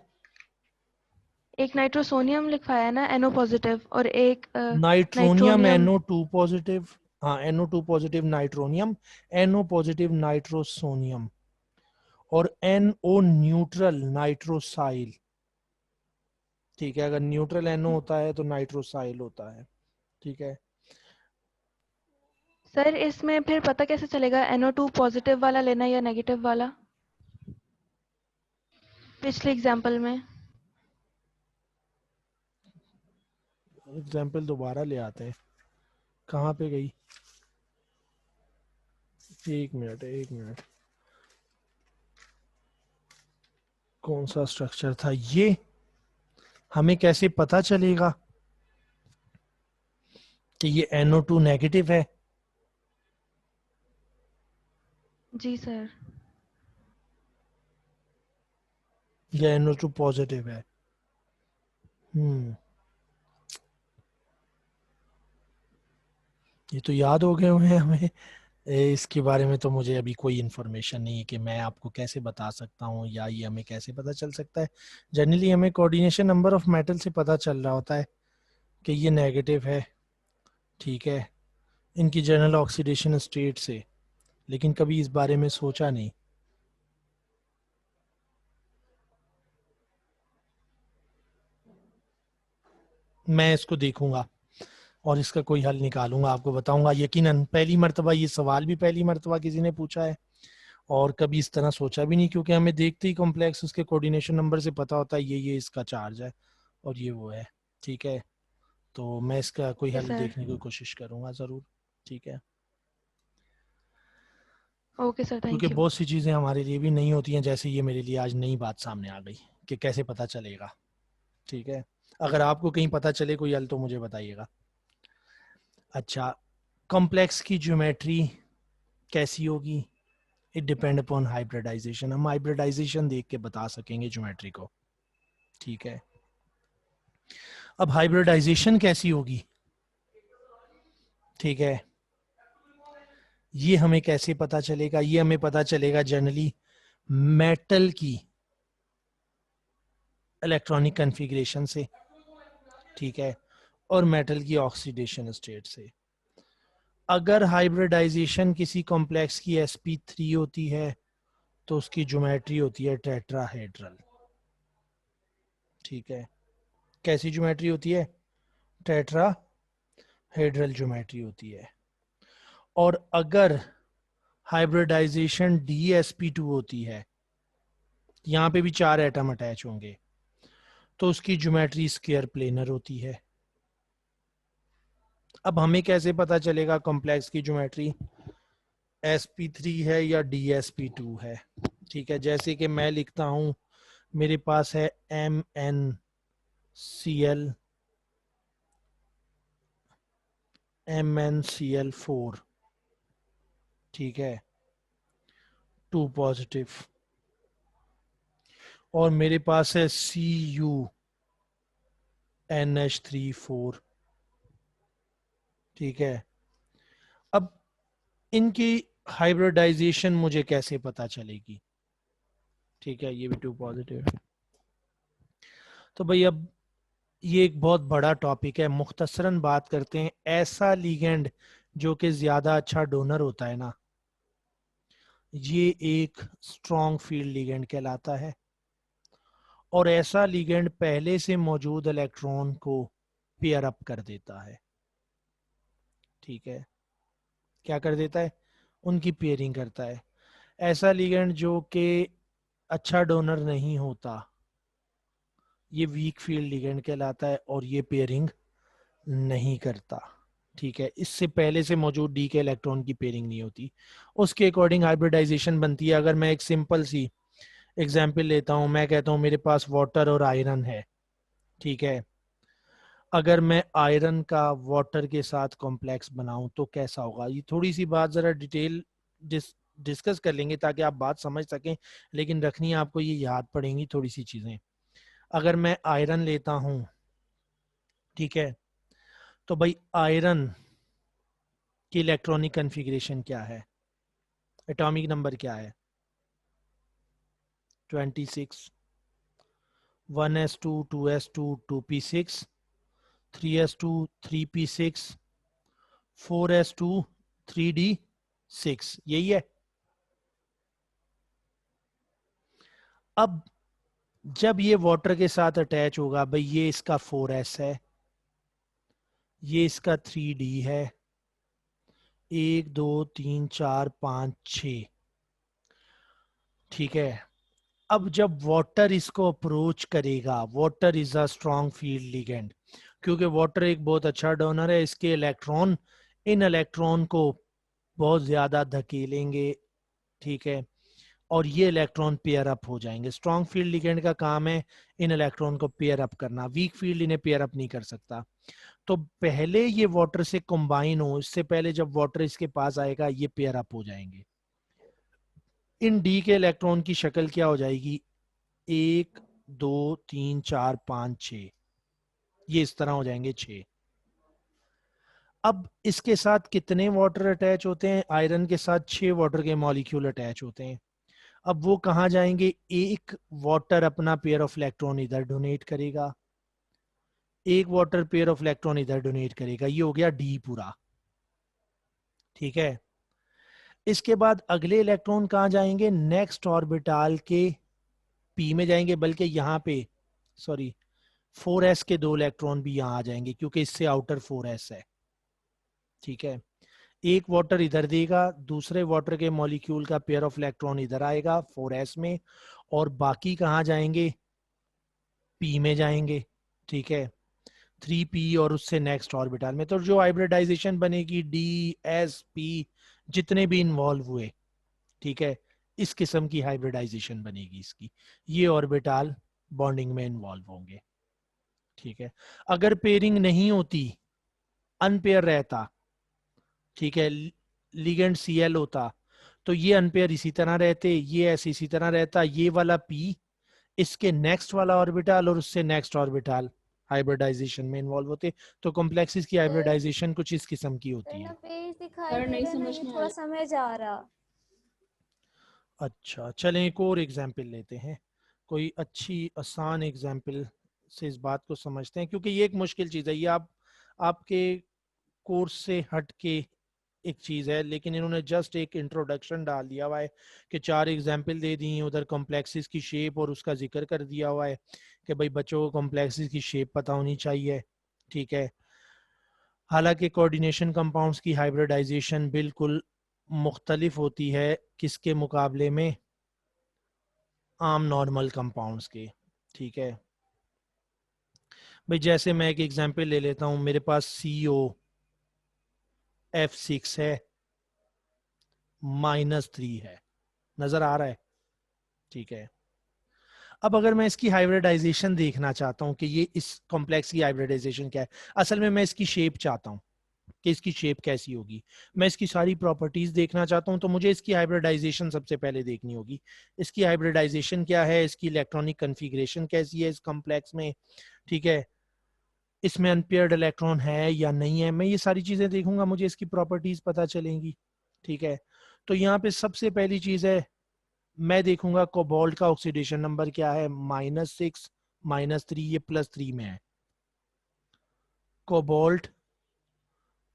एक नाइट्रोसोनियम लिखवाया है ना NO पॉजिटिव, और एक नाइट्रोनियम नाइट्रोनियम। NO2 पॉजिटिव, हाँ NO2 positive nitronium, NO positive nitrosonium, और NO न्यूट्रल नाइट्रोसाइल। ठीक है, अगर न्यूट्रल NO होता है तो नाइट्रोसाइल होता है। ठीक है, सर इसमें फिर पता कैसे चलेगा NO2 पॉजिटिव वाला लेना या नेगेटिव वाला, पिछले एग्जाम्पल में? एग्जाम्पल दोबारा ले आते हैं, कहाँ पे गई? एक मिनट, एक मिनट, कौन सा स्ट्रक्चर था ये? हमें कैसे पता चलेगा कि ये NO2 नेगेटिव है? जी सर। या NO2 पॉजिटिव है? ये तो याद हो गए हुए हैं हमें। इसके बारे में तो मुझे अभी कोई इन्फॉर्मेशन नहीं है कि मैं आपको कैसे बता सकता हूँ, या ये हमें कैसे पता चल सकता है। जनरली हमें कोऑर्डिनेशन नंबर ऑफ मेटल से पता चल रहा होता है कि ये नेगेटिव है। ठीक है, इनकी जनरल ऑक्सीडेशन स्टेट से, लेकिन कभी इस बारे में सोचा नहीं। मैं इसको देखूंगा। और इसका कोई हल निकालूंगा, आपको बताऊंगा। यकीनन पहली मर्तबा ये सवाल भी पहली मर्तबा किसी ने पूछा है और कभी इस तरह सोचा भी नहीं, क्योंकि हमें देखते ही कॉम्प्लेक्स उसके कोऑर्डिनेशन नंबर से पता होता है ये इसका चार्ज है और ये वो है। ठीक है, तो मैं इसका कोई Yes, हल sir. देखने की कोशिश करूंगा जरूर। ठीक है, ओके सर, थैंक क्योंकि यू। बहुत सी चीज़ें हमारे लिए भी नहीं होती हैं, जैसे ये मेरे लिए आज नई बात सामने आ गई कि कैसे पता चलेगा। ठीक है, अगर आपको कहीं पता चले कोई हल तो मुझे बताइएगा। अच्छा, कॉम्प्लेक्स की ज्योमेट्री कैसी होगी? It depend upon hybridisation. हम हाइब्रिडाइजेशन देख के बता सकेंगे ज्योमेट्री को। ठीक है, अब हाइब्रिडाइजेशन कैसी होगी? ठीक है, ये हमें कैसे पता चलेगा? ये हमें पता चलेगा जनरली मेटल की इलेक्ट्रॉनिक कॉन्फ़िगरेशन से। ठीक है, और मेटल की ऑक्सीडेशन स्टेट से। अगर हाइब्रिडाइजेशन किसी कॉम्प्लेक्स की sp3 होती है तो उसकी ज्योमेट्री होती है टेट्राहेड्रल। ठीक है, कैसी ज्योमेट्री होती है? टेट्राहेड्रल ज्योमेट्री होती है। और अगर हाइब्रिडाइजेशन dsp2 होती है, यहां पे भी 4 एटम अटैच होंगे, तो उसकी ज्योमेट्री स्क्वायर प्लेनर होती है। अब हमें कैसे पता चलेगा कॉम्प्लेक्स की ज्योमेट्री sp3 है या dsp2 है? ठीक है, जैसे कि मैं लिखता हूं, मेरे पास है MnCl4। ठीक है, 2 पॉजिटिव। और मेरे पास है CuNH3 4। ठीक है, अब इनकी हाइब्रिडाइजेशन मुझे कैसे पता चलेगी? ठीक है, ये भी 2 पॉजिटिव है। तो भाई अब ये एक बहुत बड़ा टॉपिक है, मुख्तसरन बात करते हैं। ऐसा लिगेंड जो कि ज्यादा अच्छा डोनर होता है ना, ये एक स्ट्रॉन्ग फील्ड लिगेंड कहलाता है। और ऐसा लिगेंड पहले से मौजूद इलेक्ट्रॉन को पेयर अप कर देता है। ठीक है, क्या कर देता है? उनकी पेयरिंग करता है। ऐसा लिगेंड जो कि अच्छा डोनर नहीं होता, ये वीक फील्ड लिगेंड कहलाता है और ये पेयरिंग नहीं करता। ठीक है, इससे पहले से मौजूद डी के इलेक्ट्रॉन की पेयरिंग नहीं होती, उसके अकॉर्डिंग हाइब्रिडाइजेशन बनती है। अगर मैं एक सिंपल सी एग्जांपल लेता हूं, मैं कहता हूं मेरे पास वाटर और आयरन है। ठीक है, अगर मैं आयरन का वाटर के साथ कॉम्प्लेक्स बनाऊं तो कैसा होगा? ये थोड़ी सी बात जरा डिटेल डिस्कस कर लेंगे ताकि आप बात समझ सकें, लेकिन रखनी आपको ये याद पड़ेंगी थोड़ी सी चीजें। अगर मैं आयरन लेता हूं, ठीक है, तो भाई आयरन की इलेक्ट्रॉनिक कॉन्फ़िगरेशन क्या है? एटॉमिक नंबर क्या है? 26। 1s2 2s2 2p6 3s2 3p6 4s2 3d6, यही है। अब जब ये वाटर के साथ अटैच होगा, भाई ये इसका 4s है, ये इसका 3d है, 1 2 3 4 5 6। ठीक है, अब जब वाटर इसको अप्रोच करेगा, water is a strong field ligand, क्योंकि वाटर एक बहुत अच्छा डोनर है। इसके इलेक्ट्रॉन इन इलेक्ट्रॉन को बहुत ज्यादा धकेलेंगे। ठीक है, और ये इलेक्ट्रॉन पेयर अप हो जाएंगे। स्ट्रॉन्ग फील्ड लिगेंड का काम है इन इलेक्ट्रॉन को पेयर अप करना, वीक फील्ड इन्हें पेयर अप नहीं कर सकता। तो पहले ये वाटर से कंबाइन हो, इससे पहले जब वाटर इसके पास आएगा, ये पेयर अप हो जाएंगे। इन डी के इलेक्ट्रॉन की शक्ल क्या हो जाएगी? 1 2 3 4 5 6, ये इस तरह हो जाएंगे 6। अब इसके साथ कितने वाटर अटैच होते हैं? आयरन के साथ 6 वाटर के मॉलिक्यूल अटैच होते हैं। अब वो कहाँ जाएंगे? एक वाटर अपना पेयर ऑफ इलेक्ट्रॉन इधर डोनेट करेगा, एक वाटर पेयर ऑफ इलेक्ट्रॉन इधर डोनेट करेगा, ये हो गया डी पूरा। ठीक है, इसके बाद अगले इलेक्ट्रॉन कहाँ जाएंगे? नेक्स्ट ऑर्बिटाल के पी में जाएंगे, बल्कि यहाँ पे सॉरी 4s के 2 इलेक्ट्रॉन भी यहाँ आ जाएंगे, क्योंकि इससे आउटर 4s है। ठीक है, एक वाटर इधर देगा, दूसरे वाटर के मॉलिक्यूल का पेयर ऑफ इलेक्ट्रॉन इधर आएगा 4s में, और बाकी कहाँ जाएंगे, p में जाएंगे। ठीक है, 3p और उससे नेक्स्ट ऑर्बिटल में। तो जो हाइब्रिडाइजेशन बनेगी ds p जितने भी इन्वॉल्व हुए, ठीक है, इस किस्म की हाइब्रिडाइजेशन बनेगी इसकी। ये ऑर्बिटल बॉन्डिंग में इन्वॉल्व होंगे। ठीक है, अगर पेयरिंग नहीं होती, अनपेयर रहता, ठीक है, लिगेंड Cl होता, तो ये अनपेयर इसी तरह रहते, ये ऐसे इसी तरह रहता, ये वाला p इसके नेक्स्ट वाला ऑर्बिटल और उससे नेक्स्ट ऑर्बिटल हाइब्रिडाइजेशन में इन्वॉल्व होते। तो कॉम्प्लेक्सेस की हाइब्रिडाइजेशन कुछ इस किस्म की होती है। पेज दिखाई सर, दे नहीं रहा है ना, समझ ये में थोड़ा आया। समझ आ रहा। अच्छा, चलें एक और एग्जाम्पल लेते हैं, कोई अच्छी आसान एग्जाम्पल से इस बात को समझते हैं, क्योंकि ये एक मुश्किल चीज़ है, ये आपके कोर्स से हट के एक चीज़ है, लेकिन इन्होंने जस्ट एक इंट्रोडक्शन डाल दिया हुआ है कि 4 एग्जाम्पल दे दी, उधर कॉम्प्लेक्सेस की शेप और उसका जिक्र कर दिया हुआ है कि भाई बच्चों को कॉम्प्लेक्सेस की शेप पता होनी चाहिए। ठीक है, हालांकि कोऑर्डिनेशन कंपाउंड्स की हाइब्रिडाइजेशन बिल्कुल मुख्तलिफ होती है किसके मुकाबले में, आम नॉर्मल कंपाउंड्स के। ठीक है भाई, जैसे मैं एक एग्जांपल ले लेता हूं, मेरे पास COF6 है, -3 है, नजर आ रहा है। ठीक है, अब अगर मैं इसकी हाइब्रिडाइजेशन देखना चाहता हूं कि ये इस कॉम्प्लेक्स की हाइब्रिडाइजेशन क्या है, असल में मैं इसकी शेप चाहता हूं कि इसकी शेप कैसी होगी, मैं इसकी सारी प्रॉपर्टीज देखना चाहता हूं, तो मुझे इसकी हाइब्रिडाइजेशन सबसे पहले देखनी होगी। इसकी हाइब्रिडाइजेशन क्या है, इसकी इलेक्ट्रॉनिक कन्फिग्रेशन कैसी है इस कॉम्प्लेक्स में, ठीक है, इसमें अनपेयर्ड इलेक्ट्रॉन है या नहीं है, मैं ये सारी चीजें देखूंगा, मुझे इसकी प्रॉपर्टीज पता चलेंगी। ठीक है, तो यहाँ पे सबसे पहली चीज है, मैं देखूंगा कोबाल्ट का ऑक्सीडेशन नंबर क्या है, -6 -3, ये +3 में है। कोबाल्ट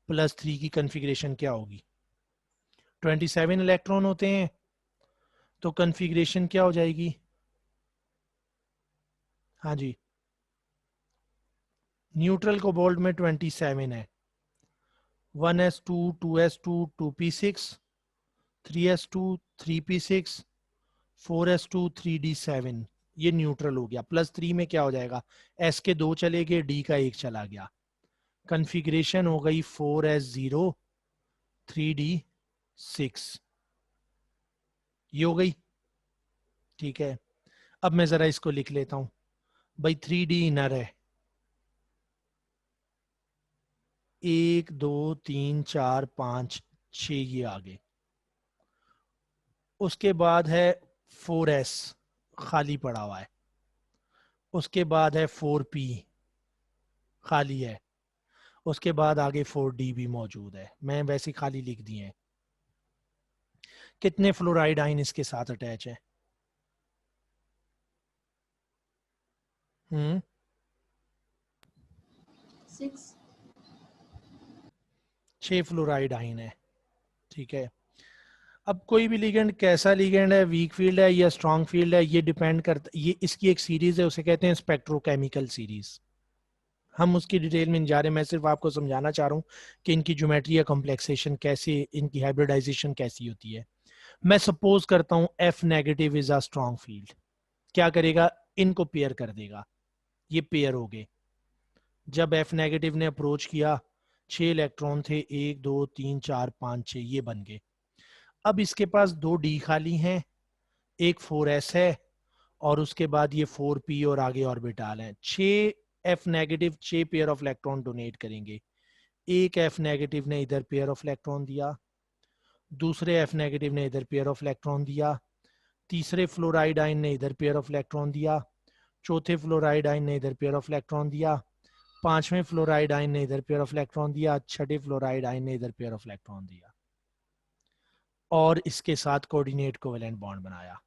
+3 की कन्फिग्रेशन क्या होगी, 27 इलेक्ट्रॉन होते हैं, तो कन्फिग्रेशन क्या हो जाएगी, हाँ जी, न्यूट्रल कोबाल्ट में 27 है, 1s2 2s2 2p6 3s2 3p6 4s2 3d7, ये न्यूट्रल हो गया। +3 में क्या हो जाएगा, s के 2 चले गए, d का 1 चला गया, कन्फिग्रेशन हो गई 4s0 3d6, ये हो गई। ठीक है, अब मैं जरा इसको लिख लेता हूं भाई, 3d इनर है, 1 2 3 4 5 6 ये आगे, उसके बाद है 4s खाली पड़ा हुआ है, उसके बाद है 4p खाली है, उसके बाद आगे 4d भी मौजूद है, मैं वैसे खाली लिख दिए हैं। कितने फ्लोराइड आइन इसके साथ अटैच है, 6 फ्लोराइड आइन है। ठीक है, अब कोई भी लिगेंड कैसा लिगेंड है, वीक फील्ड है या स्ट्रॉन्ग फील्ड है, ये डिपेंड करता, ये इसकी एक सीरीज है, उसे कहते हैं स्पेक्ट्रोकेमिकल सीरीज। हम उसकी डिटेल में नहीं जा रहे, मैं सिर्फ आपको समझाना चाह रहा हूँ कि इनकी ज्योमेट्री या कॉम्प्लेक्सेशन कैसे, इनकी हाइब्रिडाइजेशन कैसी होती है। मैं सपोज करता हूँ F- is a strong field, क्या करेगा, इनको पेयर कर देगा, ये पेयर हो गए। जब F- ने अप्रोच किया, 6 इलेक्ट्रॉन थे, 1 2 3 4 5 6, ये बन गए। अब इसके पास 2 D खाली हैं, एक 4s है, और उसके बाद ये 4p और आगे ऑर्बिटल है। 6 F- 6 pair of electron donate करेंगे, एक F- ने इधर पेयर ऑफ इलेक्ट्रॉन दिया, दूसरे F- ने इधर पेयर ऑफ इलेक्ट्रॉन दिया, तीसरे फ्लोराइड आइन ने इधर पेयर ऑफ इलेक्ट्रॉन दिया, चौथे फ्लोराइड आइन ने इधर पेयर ऑफ इलेक्ट्रॉन दिया, पांचवें फ्लोराइड आइन ने इधर पेयर ऑफ इलेक्ट्रॉन दिया, छठे फ्लोराइड आइन ने इधर पेयर ऑफ इलेक्ट्रॉन दिया, और इसके साथ कोऑर्डिनेट कोवेलेंट बॉन्ड बनाया।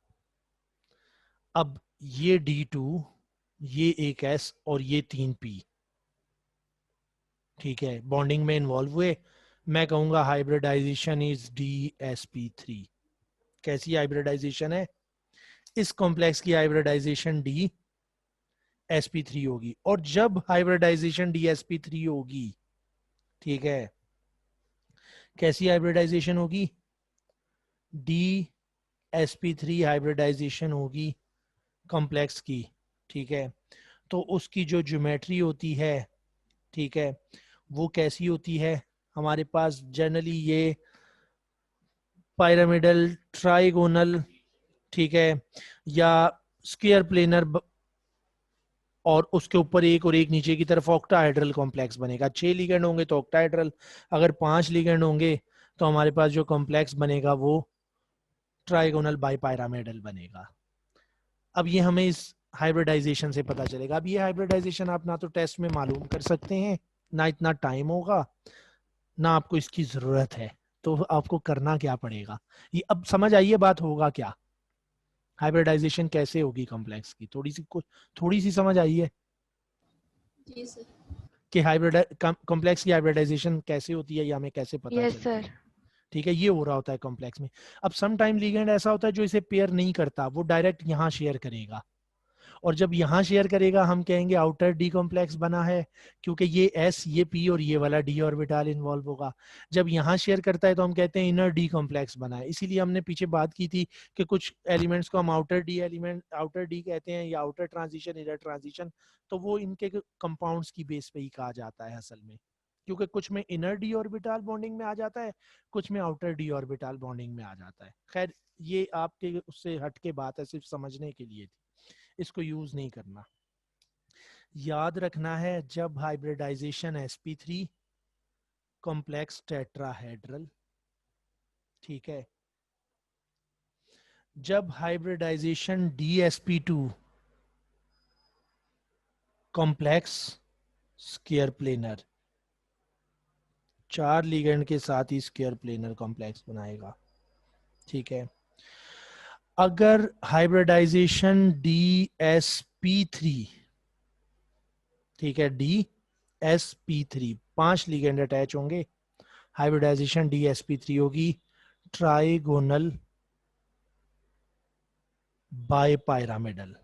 अब ये D2, ये एक S और ये 3p, ठीक है, बॉन्डिंग में इन्वॉल्व हुए। मैं कहूंगा हाइब्रिडाइजेशन इज DsP3। कैसी हाइब्रिडाइजेशन है, इस कॉम्प्लेक्स की हाइब्रिडाइजेशन DsP3 होगी, और जब हाइब्रिडाइजेशन DsP3 होगी, ठीक है, कैसी हाइब्रिडाइजेशन होगी? DsP3 हाइब्रिडाइजेशन होगी कॉम्प्लेक्स की, ठीक है। तो उसकी जो ज्योमेट्री होती है, ठीक है, वो कैसी होती है? हमारे पास जनरली ये पिरामिडल, ट्राइगोनल, ठीक है, या स्क्वायर प्लेनर, और उसके ऊपर एक और एक नीचे की तरफ ऑक्टाहेड्रल कॉम्प्लेक्स बनेगा। 6 लिगेंड होंगे तो ऑक्टाहेड्रल, अगर 5 लिगेंड होंगे तो हमारे पास जो कॉम्प्लेक्स बनेगा वो ट्राइगोनल बाइपिरामिडल बनेगा। अब ये हमें इस हाइब्रिडाइजेशन से पता चलेगा। अब ये हाइब्रिडाइजेशन आप ना तो टेस्ट में मालूम कर सकते हैं, ना इतना टाइम होगा, ना आपको इसकी जरूरत है, तो आपको करना क्या पड़ेगा? ये अब समझ आइए बात, होगा क्या, हाइब्रिडाइजेशन कैसे होगी कॉम्प्लेक्स की, थोड़ी सी समझ आई है जी सर। कि हाइब्रिड कॉम्प्लेक्स की हाइब्रिडाइजेशन कैसे होती है, या हमें कैसे पता यस चलती सर। है? ठीक है, ये हो रहा होता है कॉम्प्लेक्स में। अब सम टाइम लिगेंड ऐसा होता है जो इसे पेयर नहीं करता, वो डायरेक्ट यहाँ शेयर करेगा, और जब यहाँ शेयर करेगा हम कहेंगे आउटर डी कॉम्प्लेक्स बना है, क्योंकि ये एस, ये पी और ये वाला डी ऑर्बिटल इन्वॉल्व होगा। जब यहाँ शेयर करता है तो हम कहते हैं इनर डी कॉम्प्लेक्स बना है। इसीलिए हमने पीछे बात की थी कि कुछ एलिमेंट्स को हम outer D element, outer D कहते हैं, या आउटर ट्रांजिशन, इनर ट्रांजिशन, तो वो इनके कंपाउंड्स की बेस पे ही कहा जाता है असल में, क्योंकि कुछ में इनर डी ऑर्बिटल बॉन्डिंग में आ जाता है, कुछ में आउटर डी ऑर्बिटल बॉन्डिंग में आ जाता है। खैर ये आपके उससे हट के बात है, सिर्फ समझने के लिए थी, इसको यूज नहीं करना। याद रखना है जब हाइब्रिडाइजेशन sp3 कॉम्प्लेक्स टेट्राहेड्रल, ठीक है, जब hybridisation dsp2 complex square planar, 4 ligand के साथ ही स्क्वायर प्लेनर कॉम्प्लेक्स बनाएगा, ठीक है। अगर हाइब्रिडाइजेशन dsp3, ठीक है, dsp3 5 लिगेंड अटैच होंगे, हाइब्रिडाइजेशन dsp3 होगी ट्राइगोनल बाइपिरामिडल।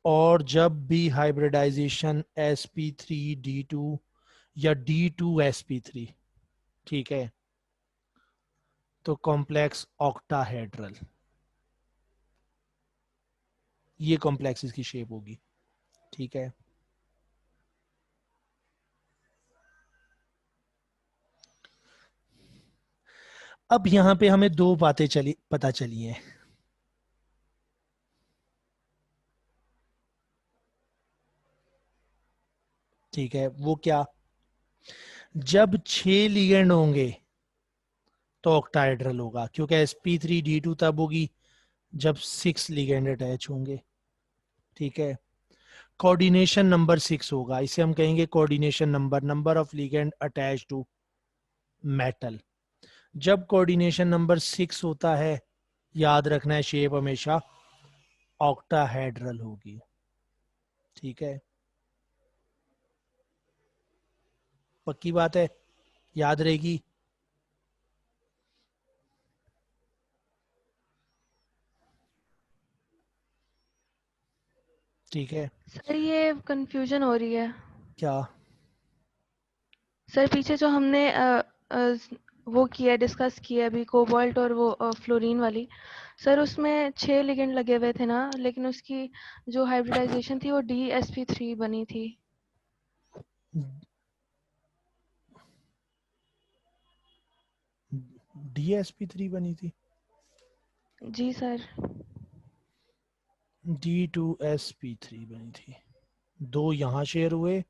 और जब भी हाइब्रिडाइजेशन sp3d2 या d2sp3, ठीक है, तो कॉम्प्लेक्स ऑक्टाहेड्रल, ये कॉम्प्लेक्स इसकी शेप होगी, ठीक है। अब यहां पे हमें दो बातें पता चली हैं, ठीक है। वो क्या? जब 6 लिगेंड होंगे तो ऑक्टाहेड्रल होगा, क्योंकि sp3d2 तब होगी जब 6 लिगेंड अटैच होंगे, ठीक है। कोऑर्डिनेशन नंबर 6 होगा, इसे हम कहेंगे coordination number, number of ligand attach to metal. जब कोऑर्डिनेशन नंबर 6 होता है, याद रखना है शेप हमेशा ऑक्टाहेड्रल होगी, ठीक है। पक्की बात है, याद रहेगी। ठीक है, सर ये कंफ्यूजन हो रही है। क्या? सर पीछे जो हमने वो किया, डिस्कस किया अभी, कोबाल्ट और वो फ्लोरीन वाली, सर उसमें 6 लिगेंड लगे हुए थे ना, लेकिन उसकी जो हाइब्रिडाइजेशन थी वो DsP3 बनी थी। DsP3 बनी थी? जी सर। D2sp3 बनी थी, 2 यहां शेयर हुए,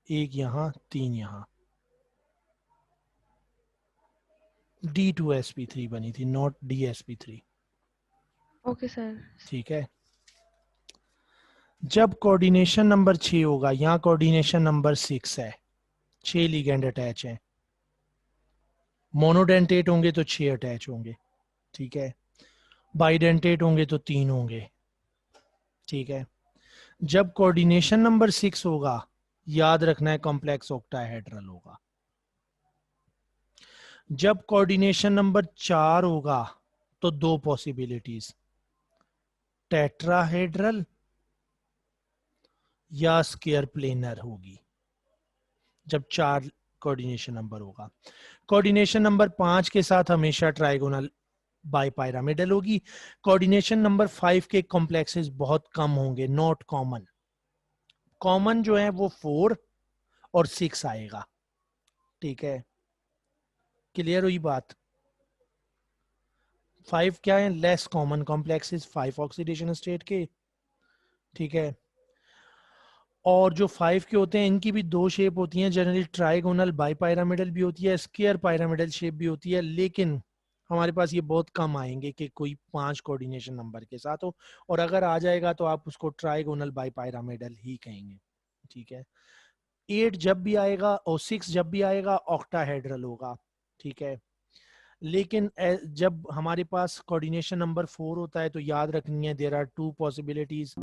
1 यहां, 3 यहां, D2sp3 बनी थी, नॉट DsP3, ओके सर। ठीक है। जब कोऑर्डिनेशन नंबर 6 होगा, यहां कोऑर्डिनेशन नंबर 6 है, 6 लिगेंड अटैच हैं, मोनोडेंटेट होंगे तो 6 अटैच होंगे, ठीक है, बाइडेंटेट होंगे तो 3 होंगे, ठीक है। जब कोऑर्डिनेशन नंबर 6 होगा, याद रखना है कॉम्प्लेक्स ऑक्टाहेड्रल होगा। जब कोऑर्डिनेशन नंबर 4 होगा तो 2 पॉसिबिलिटीज, टेट्राहेड्रल या स्क्वायर प्लेनर होगी, जब 4 कोऑर्डिनेशन नंबर होगा। कोऑर्डिनेशन नंबर 5 के साथ हमेशा ट्राइगोनल बाइपायरामिडल होगी। कोऑर्डिनेशन नंबर 5 के कॉम्प्लेक्सेस बहुत कम होंगे, नॉट कॉमन। कॉमन जो है वो 4 और 6 आएगा। ठीक है, क्लियर हुई बात? 5 क्या है? Less common complexes 5 oxidation state के। ठीक है, और जो 5 के होते हैं इनकी भी 2 शेप होती हैं जनरली, ट्राइगोनल बाइपायरामिडल भी होती है, स्क्वायर पायरामिडल शेप भी होती है, लेकिन हमारे पास ये बहुत कम आएंगे कि कोई 5 कोऑर्डिनेशन नंबर के साथ हो, और अगर आ जाएगा तो आप उसको ट्राइगोनल बाइपायरामिडल ही कहेंगे। ठीक है, 8 जब भी आएगा और 6 जब भी आएगा ऑक्टाहेड्रल होगा। ठीक है, लेकिन जब हमारे पास कोऑर्डिनेशन नंबर 4 होता है तो याद रखनी है देयर आर 2 पॉसिबिलिटीज।